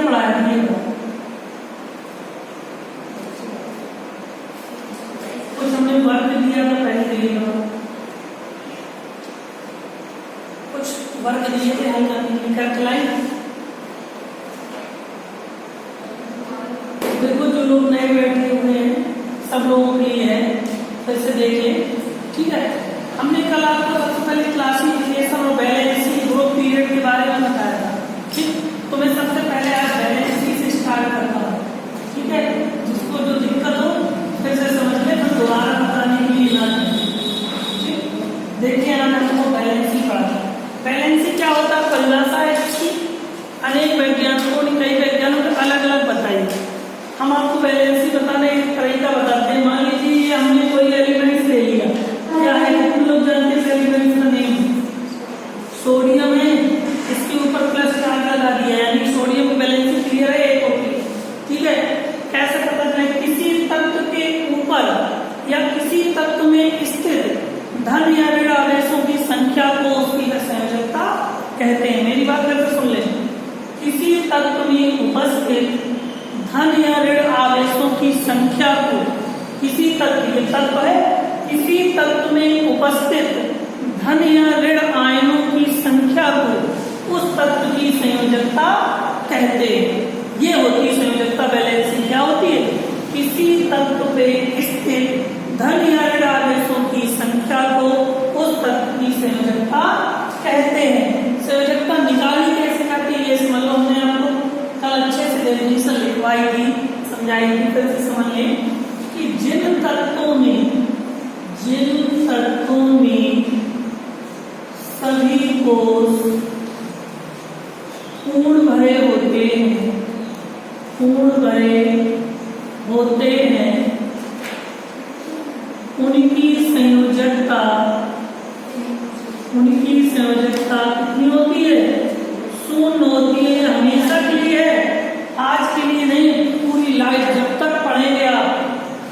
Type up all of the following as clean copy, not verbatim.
पढ़ा है ये कुछ हमने वर्ग दिया था पहले कुछ वर्ग दिए थे हल करने करके लाई। देखो जो लोग नए बैठे हुए हैं सब लोगों के लिए है, फिर से देखिए ठीक है। हमने कल आपको सबसे पहले क्लासिफिकेशन और बैलेंसिंग ग्रुप पीरियड के बारे में बताया था ठीक। तो मैं सबसे पहले आज बैलेंसिंग से स्टार्ट करता हूँ ठीक है। जिसको जो दिक्कत हो फिर से समझ ले, फिर दोबारा बताने के लिए ना ठीक। देखिए ना हमको बैलेंसिंग पढ़ा था। बैलेंसिंग क्या होता है, परिभाषा है इसकी अनेक वैज्ञानिकों ने कई वैज्ञानिकों ने अलग अलग बताई। हम आपको बैलेंसिंग बताने एक तरीका बताते हैं। मान लीजिए हमने कोई एलिमेंट्स ले लिया, क्या है कितने लोग जानते हैं एलिमेंट्स का नेम? सोडियम है, इसके ऊपर प्लस चार्ज लगा दिया यानी सोडियम की बैलेंसिंग क्लियर है, एक होगी ठीक है। कैसे पता चले? किसी तत्व के ऊपर या किसी तत्व में स्थित धन या ऋण आवेशों की संख्या को उसकी संयोजकता कहते हैं। मेरी बात करके सुन ले। किसी तत्व में उपस्थित धन या ऋण आवेशों की संख्या को, किसी तत्व है, किसी तत्व में उपस्थित धन या ऋण आयनों की संख्या को उस तत्व की संयोजकता कहते हैं। ये होती है संयोजकता बैलेंसिंग। क्या होती है? किसी तत्व पे स्थित धन या ऋण आवेशों की संख्या को उस तत्व की संयोजकता कहते हैं। संयोजकता निकाली कैसे जाती है ये समझ लो। हमने आपको कल अच्छे से डेफिनेशन लिखवाई थी, समझाई थी, फिर से समझ लें कि जिन तत्वों में सभी कोष पूर्ण भरे होते हैं उनकी संयोजकता कितनी होती है? शून्य होती है। हमेशा के लिए है, आज के लिए नहीं, पूरी लाइफ जब तक पढ़ेंगे आप।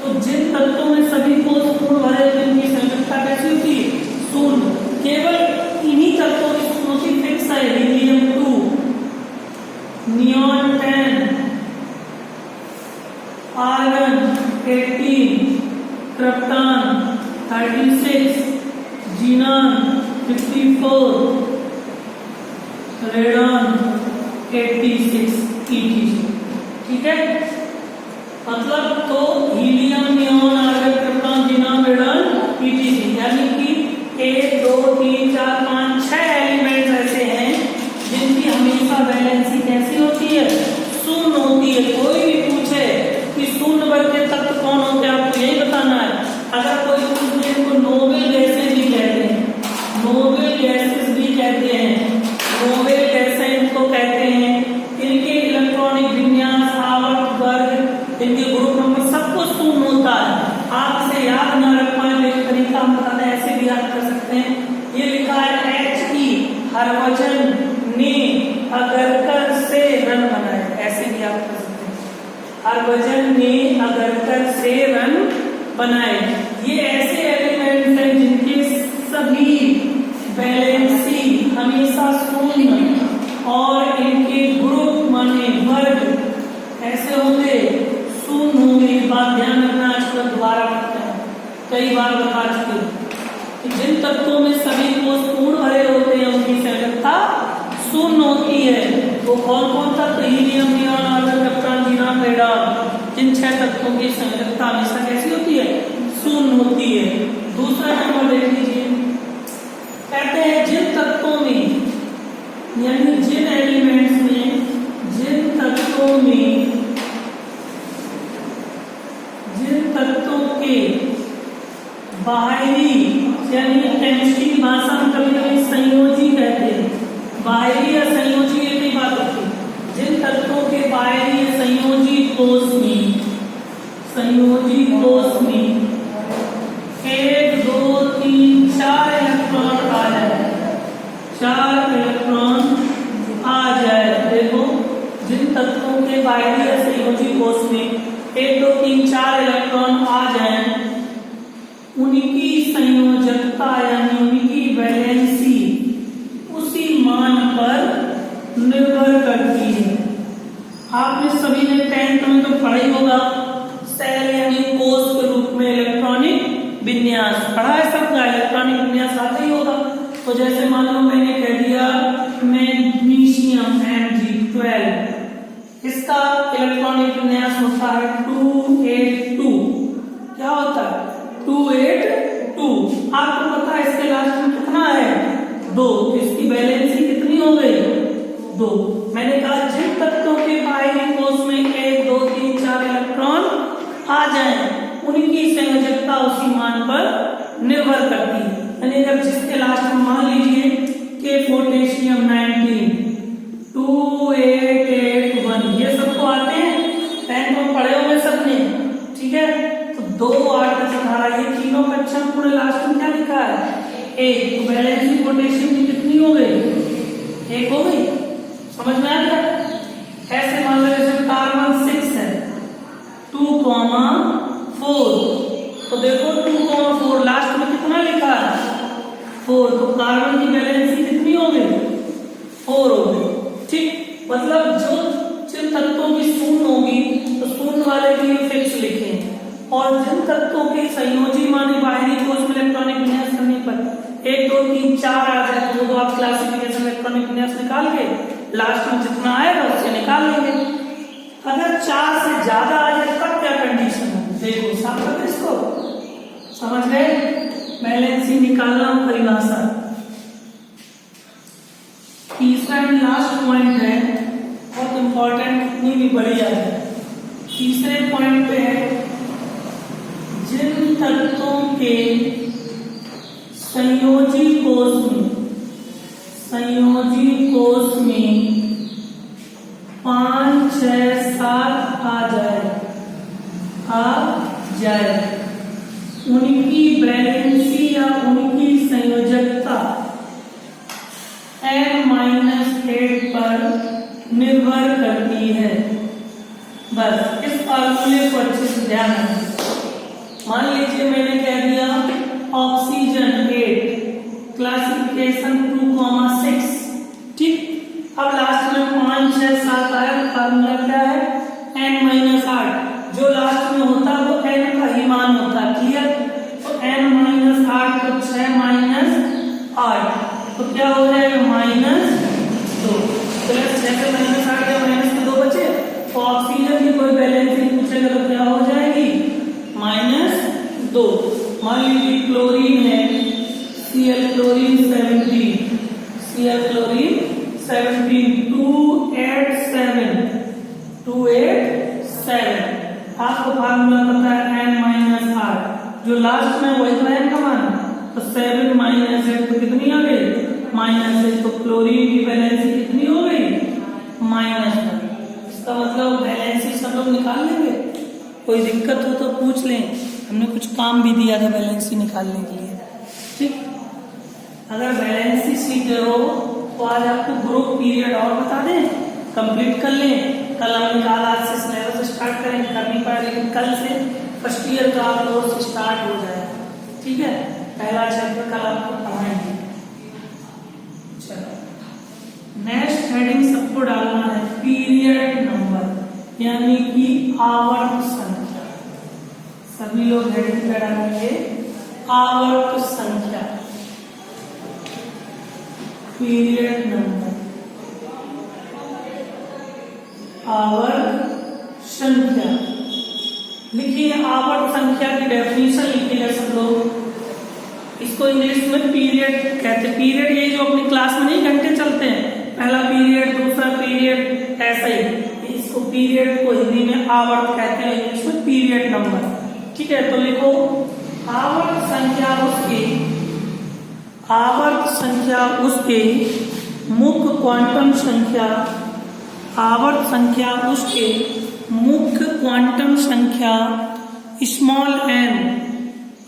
तो जिन तत्वों में सभी कोष पूर्ण भरे होते हैं उनकी संयोजकता कैसी होती है? शून्य। केवल इन्हीं तत्वों की शून्य फिक्स है। Helium 2, neon 10, argon 18, krypton 36, xenon 54, radon 86 ठीक है। मतलब तो helium, neon, argon, krypton, xenon, radon, ETC यानी कि 1 2 3 4 5 6 एलिमेंट्स ऐसे हैं जिनकी हमेशा बैलेंसिंग कैसी होती है? शून्य होती है। कोई भी पूछे कि शून्य वर्ग के तत्व कौन होते हैं आपको यही बताना है। अगर कोई पूछे इनको नोबेल गैसेस भी कहते हैं, नोबेल गैसेस भी कहते हैं, नोबेल गैसें इनको कहते हैं। इनके इलेक्ट्रॉनिक विन्यास, आवर्त वर्ग, इनके ग्रुप नंबर सब कुछ शून्य होता है। आप इसे याद न रख पाए तो एक तरीका हम बताते हैं, ऐसे भी याद कर सकते हैं। ये लिखा है HE, हरभजन ने अगरकर से रन बनाए, ऐसे भी आप कर सकते हैं। हरभजन ने अगरकर से रन बनाए। ये ऐसे एलिमेंट्स हैं जिनके सभी बैलेंसिंग हमेशा शून्य और इनके ग्रुप माने वर्ग ऐसे होंगे शून्य होंगे। बात ध्यान रखना, आजकल दोबारा करते हैं, कई बार बता चुके कि जिन तत्वों में सभी कोष पूर्ण भरे होते हैं उनकी संयोजकता शून्य होती है। तो कौन कौन तत्व? Helium, neon, argon, krypton, xenon, radon. इन 6 तत्वों की संयोजकता हमेशा कैसी होती है? शून्य होती है। दूसरा नंबर देख लीजिए, कहते हैं जिन तत्वों में यानी जिन एलिमेंट्स में, जिन तत्वों के बाहरी यानी केमिस्ट्री की भाषा में कभी कभी संयोजी कहते हैं। बाहरी या संयोजी एक ही बात होती है। जिन तत्वों के बाहरी या संयोजी कोष में 1 2 3 4 इलेक्ट्रॉन आ जाए, 4 इलेक्ट्रॉन आ जाए। देखो जिन तत्वों के बाहरी या संयोजी कोष में 1 2 3 4 इलेक्ट्रॉन आ जाए उनकी संयोजकता यानी उनकी वैलेंसी उसी मान पर निर्भर करती है। सभी ने 10th में तो पढ़ा ही होगा, सेल यानी कोष के रूप में इलेक्ट्रॉनिक विन्यास पढ़ा है सबका, इलेक्ट्रॉनिक विन्यास आता ही होगा। तो जैसे मान लो मैंने कह दिया मैग्नीशियम Mg12, इसका इलेक्ट्रॉनिक विन्यास होता है 282। क्या होता है? 282। आपको पता है इसके लास्ट में कितना है? 2। इसकी वैलेंसी कितनी हो गई? 2। मैंने कहा जिन तत्वों के बाहरी कोष में 1, 2, 3, 4 इलेक्ट्रॉन आ जाएं, उनकी संयोजकता उसी मान पर निर्भर करती है। यानी अगर जिसके लास्ट में मान लीजिए कि पोटेशियम 19, 2881, ये सबको आते हैं, 10th में पढ़े होंगे सबने, ठीक है। तो 2, 8, 18 ये तीनों का अच्छा पूरे लास्ट में क्या लिखा है? 1। तो वैलेंसी पोटेशियम की कितनी हो गई? 1 हो गई। समझ में आ गया? ऐसे मान लो जैसे कार्बन 6 है, 2,4, तो देखो 2,4 लास्ट में कितना लिखा है? 4। तो कार्बन की वैलेंसी कितनी हो गई? 4 हो गई। ठीक, मतलब जो जिन तत्वों की शून्य होगी तो शून्य वाले के लिए फिक्स लिखें, और जिन तत्वों के संयोजी माने बाहरी कोष में इलेक्ट्रॉनिक विन्यास करने पर 1, 2, 3, 4 आ जाए तो आप क्लासिफिकेशन इलेक्ट्रॉनिक विन्यास निकाल के लास्ट में जितना आएगा उससे निकाल लेंगे। अगर 4 से ज्यादा आ जाए तब क्या कंडीशन है? देखो साफ कर इसको, समझ गए? वैलेंसी निकालना परिभाषा। तीसरा एंड लास्ट पॉइंट है, बहुत इंपॉर्टेंट, इतनी भी बढ़िया है। तीसरे पॉइंट पे है जिन तत्वों के संयोजी कोष में 5, 6, 7 आ जाए, उनकी वैलेंसी या उनकी संयोजकता n-8 पर निर्भर करती है। बस इस फार्मूले को अच्छे से ध्यान रखें। मान लीजिए मैंने कह दिया ऑक्सीजन 8, क्लासिफिकेशन 2,6, ठीक। अब लास्ट में 5, 6, 7 आया, फार्मूला क्या है? n-8। जो लास्ट में होता है वो n का ही मान होता है, क्लियर? तो n-8 तो 6 - 8 तो क्या हो जाएगा? -2। प्लस 6 से -8 या माइनस के 2 बचे, तो ऑक्सीजन की कोई वैलेंसी पूछेगा तो क्या हो जाएगी? -2। मान लीजिए क्लोरीन है, Cl क्लोरीन 17, 287। आपको फार्मूला पता है n-8, जो लास्ट में वही तो n का मान, तो 7 - 8 तो कितनी आ गई? -1। तो क्लोरीन की वैलेंसी कितनी हो गई? -1। इसका मतलब वैलेंसी सब लोग निकाल लेंगे। कोई दिक्कत हो तो पूछ लें, हमने कुछ काम भी दिया था वैलेंसी निकालने के लिए, ठीक। अगर वैलेंसी सीख रहे हो तो आज आपको ग्रुप पीरियड और बता दें, कंप्लीट कर लें। कल हम आज से सिलेबस स्टार्ट करेंगे, कर नहीं पाए लेकिन कल से फर्स्ट ईयर का कोर्स स्टार्ट हो जाएगा, ठीक है। पहला चैप्टर कल आपको पढ़ाएंगे। चलो नेक्स्ट हेडिंग सबको डालना है पीरियड नंबर, यानी कि आवर्त संख्या। सभी लोग हेडिंग पे डालेंगे आवर्त संख्या, पीरियड नंबर, आवर्त संख्या। लिखिए आवर्त संख्या की डेफिनेशन लिखिएगा सब लोग। इसको इंग्लिश में पीरियड कहते हैं। पीरियड ये जो अपनी क्लास में नहीं घंटे चलते हैं, पहला पीरियड, दूसरा पीरियड, ऐसा ही इसको पीरियड को हिंदी में आवर्त कहते हैं, इंग्लिश में पीरियड नंबर, ठीक है। तो लिखो आवर्त संख्या उसके मुख्य क्वांटम संख्या, आवर्त संख्या उसके मुख्य क्वांटम संख्या स्मॉल n,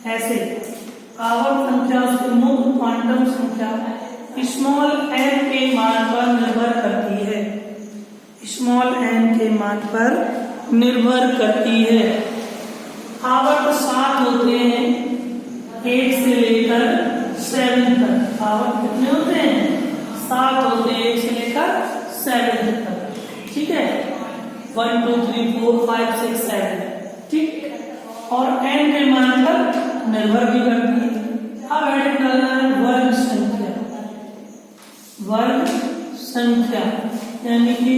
ऐसे आवर्त संख्या उसके मुख्य क्वांटम संख्या स्मॉल n के मान पर निर्भर करती है, स्मॉल n के मान पर निर्भर करती है। आवर्त 7 होते हैं, 1 से लेकर 7 तक। आवर्त कितने होते हैं? 7 होते हैं, 1 से लेकर 7 तक, ठीक है। 1 2 3 4 5 6 7, ठीक। और n के मान पर निर्भर भी करती है। अब हेडिंग डालना है वर्ग संख्या, वर्ग संख्या यानी कि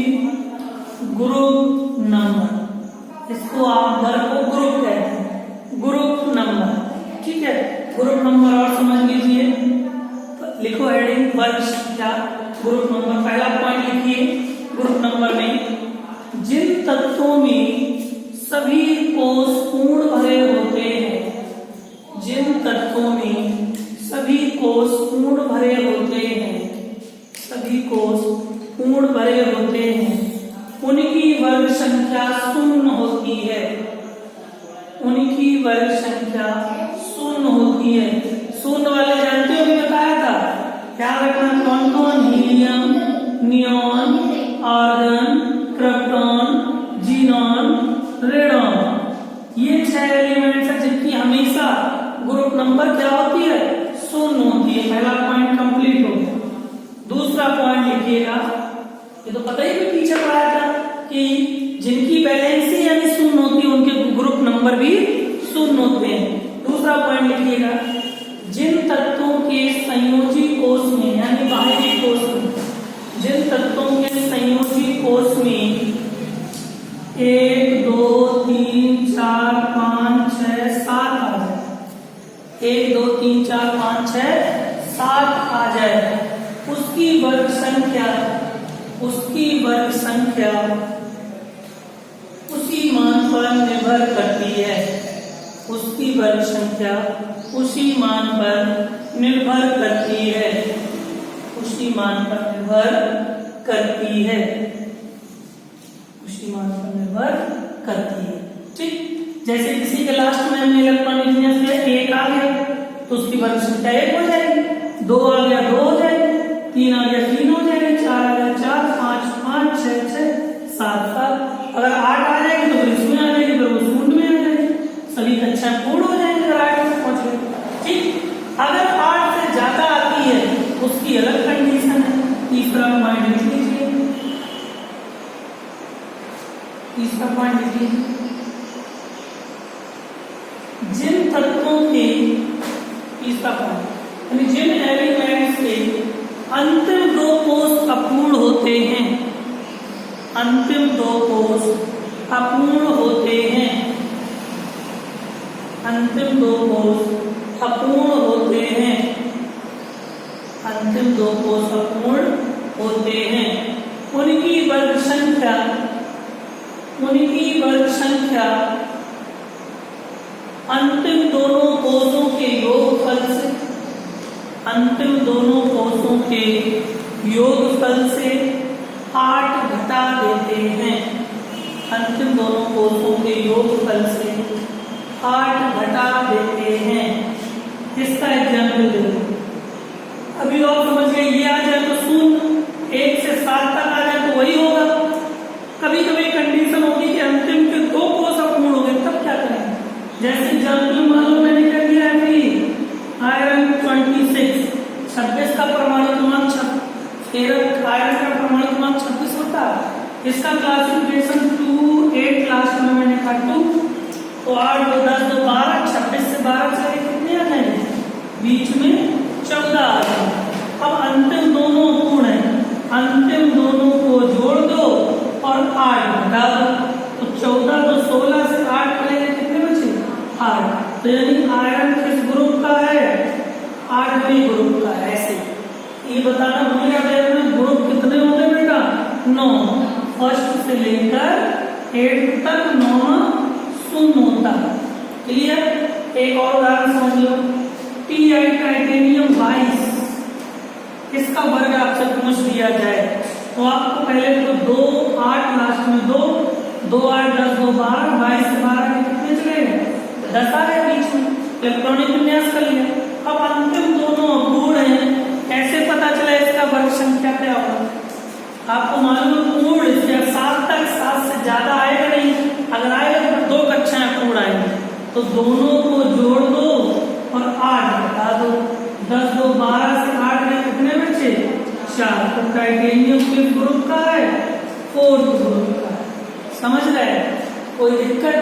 ग्रुप नंबर, इसको आप वर्ग को ग्रुप कहते हैं, ग्रुप नंबर, ठीक है। ग्रुप नंबर और समझ लीजिए, लिखो हेडिंग वर्ग संख्या ग्रुप नंबर। पहला पॉइंट लिखिए ग्रुप नंबर में, जिन तत्वों में सभी कोष पूर्ण भरे होते हैं, जिन तत्वों में सभी कोष पूर्ण भरे होते हैं, सभी कोष पूर्ण भरे होते हैं, उनकी वर्ग संख्या शून्य होती है, उनकी वर्ग संख्या शून्य होती है। शून्य वाले जानते हो, भी बताया था, ख्याल रखना कौन कौन, helium, neon, argon, krypton, xenon, radon, ये 6 एलिमेंट्स हैं जिनकी हमेशा ग्रुप नंबर क्या होती है, शून्य होती है। पहला पॉइंट कंप्लीट हो गया। दूसरा पॉइंट लिखिएगा, ये तो पता ही पीछे पढ़ाया था कि जिनकी वैलेंसी यानी शून्य होती है उनके ग्रुप नंबर भी शून्य होते हैं। दूसरा पॉइंट लिखिएगा, जिन तत्वों के संयोजी कोष में यानी बाहरी कोष में, जिन तत्वों के संयोजी कोष में 1 2 3 4 5 6 7 आ जाए, 1 2 3 4 5 6 7 आ जाए, उसकी वर्ग संख्या, उसकी वर्ग संख्या उसी मान पर निर्भर करती है, उसकी वर्ग संख्या उसी मान पर निर्भर करती है, उसी मान पर निर्भर करती है, उसी मान पर निर्भर करती है, ठीक। जैसे किसी के लास्ट में हमने इलेक्ट्रॉनिक इंजीनियर से 1 आ गया तो उसकी वर्ग संख्या 1 हो जाएगी, 2 आ गया 2 हो जाएगी, 3 आ गया 3 हो जाएगी, 4 आ गया 4, 5 5 6 6 7 7। अगर 8 आ जाएगी तो फिर इसमें आ जाएगी, फिर वो शून्य में आ जाएगी, सभी कक्षाएं पूर्ण हो जाएंगे अगर 8 तक पहुंच गए, ठीक। अगर 8 से ज्यादा आती है उसकी अलग कंडीशन है। तीसरा पॉइंट लिख लीजिए, तीसरा पॉइंट लिखिए, जिन तत्वों के, तीसरा पॉइंट यानी जिन एलिमेंट्स के अंतिम 2 कोष अपूर्ण होते हैं, अंतिम 2 कोष अपूर्ण होते हैं, अंतिम 2 कोष अपूर्ण होते हैं, अंतिम 2 कोष अपूर्ण होते हैं, उनकी वर्ग संख्या, उनकी वर्ग संख्या अंतिम दोनों कोषों के योगफल से, अंतिम दोनों कोषों के योगफल से 8 घटा देते हैं, अंतिम दोनों कोषों के योगफल से 8 घटा देते हैं। इसका एग्जाम्पल देखो, अभी और समझ गए, ये आ जाए तो शून्य, 1 से 7 तक आ जाए तो वही होगा। कभी कभी कंडीशन होगी कि अंतिम के 2 कोष अपूर्ण हो गए, तब क्या करेंगे? जैसे एग्जाम्पल मान लो मैंने क्या दिया है अभी, आयरन 26 का परमाणु क्रमांक आयरन का परमाणु क्रमांक 26 होता है। इसका क्लासिफिकेशन 2 8 लास्ट में मैंने कहा 2, तो 8 2 10 2 12, 26 से 12 चले कितने आ जाएंगे, बीच में 14 आ जाएंगे। अब अंतिम दोनों पूर्ण है, अंतिम दोनों को जोड़ दो और 8 घटा दो, तो 14 तो 16 से 8 करेंगे, कितने बचे 8। तो यानी आयरन किस ग्रुप का है, 8वें ग्रुप का है। ऐसे ये बताना भूल गया, ग्रुप कितने होंगे बेटा, 9, फर्स्ट से लेकर 8 तक 9 शून्य होता है। क्लियर? एक और उदाहरण समझ लो, Ti टाइटेनियम 22, इसका वर्ग आपसे पूछ दिया जाए तो आपको पहले तो 2 8 लास्ट में 2 2 8 10 2 12, 22 से 12 में कितने चले गए, 10 आ गए बीच में, इलेक्ट्रॉनिक विन्यास कर लिया। अब अंतिम दोनों अपूर्ण हैं, कैसे पता चला इसका वर्ग संख्या क्या होगा? आपको मालूम है पूर्ण इसके 7 तक, 7 से ज्यादा आएगा नहीं, अगर आएगा तो 2 कक्षाएं पूर्ण आएंगी, तो दोनों को जोड़ दो और 8 घटा दो, 10 2 12 से 8 में कितने बचे 4। तो टाइटेनियम किस ग्रुप का है, 4th ग्रुप का है। समझ रहे हैं? कोई दिक्कत?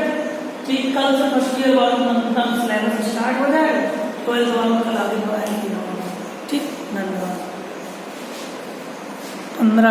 ठीक, कल से फर्स्ट ईयर वालों सिलेबस स्टार्ट हो जाएगा, 12th वालों कल आगे बढ़ाएंगे। ठीक, धन्यवाद। 15